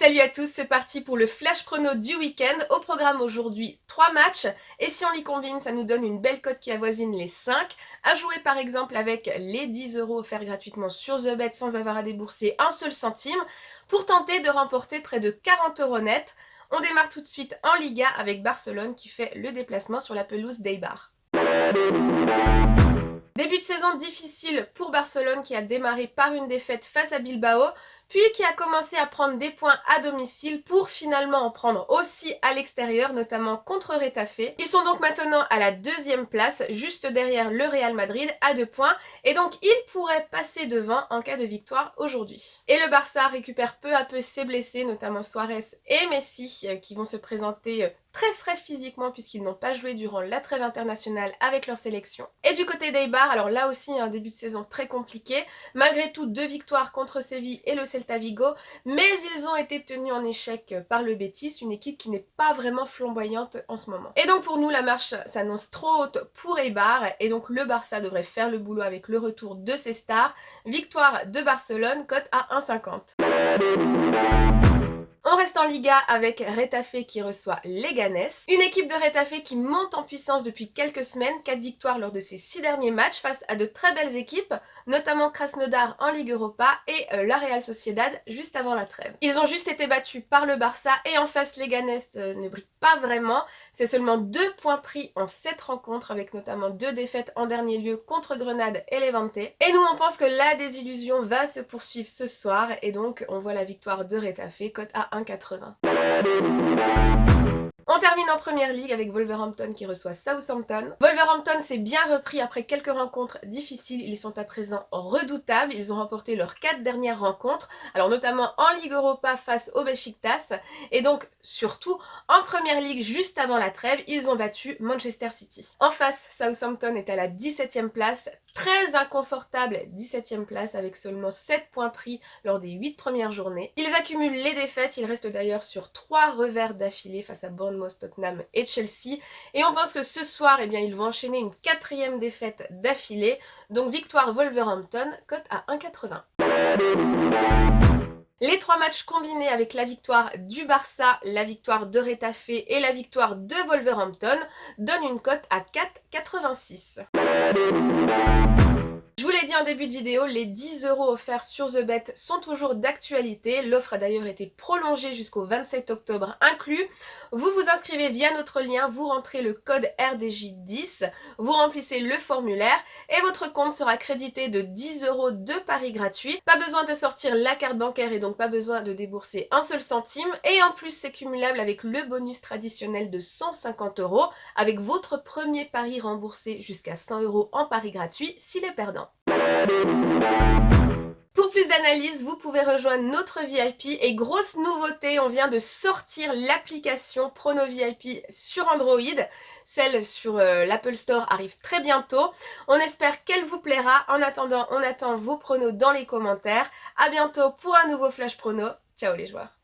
Salut à tous, c'est parti pour le flash prono du week-end. Au programme aujourd'hui, 3 matchs. Et si on les combine, ça nous donne une belle cote qui avoisine les 5. À jouer par exemple avec les 10 € offerts gratuitement sur TheBet sans avoir à débourser un seul centime pour tenter de remporter près de 40 € net. On démarre tout de suite en Liga avec Barcelone qui fait le déplacement sur la pelouse d'Eibar. Début de saison difficile pour Barcelone qui a démarré par une défaite face à Bilbao, puis qui a commencé à prendre des points à domicile pour finalement en prendre aussi à l'extérieur, notamment contre Retafe. Ils sont donc maintenant à la 2e place, juste derrière le Real Madrid à 2 points, et donc ils pourraient passer devant en cas de victoire aujourd'hui. Et le Barça récupère peu à peu ses blessés, notamment Suarez et Messi, qui vont se présenter très frais physiquement puisqu'ils n'ont pas joué durant la trêve internationale avec leur sélection. Et du côté d'Eibar, alors là aussi un début de saison très compliqué, malgré tout 2 victoires contre Séville et le Celta Vigo, mais ils ont été tenus en échec par le Betis, une équipe qui n'est pas vraiment flamboyante en ce moment. Et donc pour nous la marche s'annonce trop haute pour Eibar, et donc le Barça devrait faire le boulot avec le retour de ses stars. Victoire de Barcelone, cote à 1,50. On reste en Liga avec Retafe qui reçoit Leganés. Une équipe de Retafe qui monte en puissance depuis quelques semaines, 4 victoires lors de ses 6 derniers matchs face à de très belles équipes, notamment Krasnodar en Ligue Europa et la Real Sociedad juste avant la trêve. Ils ont juste été battus par le Barça et en face Leganés ne brille pas vraiment. C'est seulement 2 points pris en 7 rencontres avec notamment 2 défaites en dernier lieu contre Grenade et Levante. Et nous on pense que la désillusion va se poursuivre ce soir et donc on voit la victoire de Retafe, cote à 1,80. On termine en première ligue avec Wolverhampton qui reçoit Southampton. Wolverhampton s'est bien repris après quelques rencontres difficiles, ils sont à présent redoutables, ils ont remporté leurs 4 dernières rencontres, alors notamment en Ligue Europa face au Beşiktaş, et donc surtout en première ligue juste avant la trêve, ils ont battu Manchester City. En face, Southampton est à la 17e place, très inconfortable 17e place avec seulement 7 points pris lors des 8 premières journées. Ils accumulent les défaites, ils restent d'ailleurs sur 3 revers d'affilée face à Bournemouth, Tottenham et Chelsea. Et on pense que ce soir, eh bien, ils vont enchaîner une 4e défaite d'affilée. Donc victoire Wolverhampton, cote à 1,80. Les 3 matchs combinés avec la victoire du Barça, la victoire de Retafe et la victoire de Wolverhampton donnent une cote à 4,86. Je vous l'ai dit en début de vidéo, les 10 € offerts sur TheBet sont toujours d'actualité. L'offre a d'ailleurs été prolongée jusqu'au 27 octobre inclus. Vous vous inscrivez via notre lien, vous rentrez le code RDJ10, vous remplissez le formulaire et votre compte sera crédité de 10 € de paris gratuits. Pas besoin de sortir la carte bancaire et donc pas besoin de débourser un seul centime. Et en plus c'est cumulable avec le bonus traditionnel de 150 € avec votre premier pari remboursé jusqu'à 100 € en pari gratuit s'il est perdant. Pour plus d'analyse, vous pouvez rejoindre notre VIP et grosse nouveauté, on vient de sortir l'application Prono VIP sur Android. Celle sur l'Apple Store arrive très bientôt. On espère qu'elle vous plaira. En attendant, on attend vos pronos dans les commentaires. À bientôt pour un nouveau Flash Prono. Ciao les joueurs.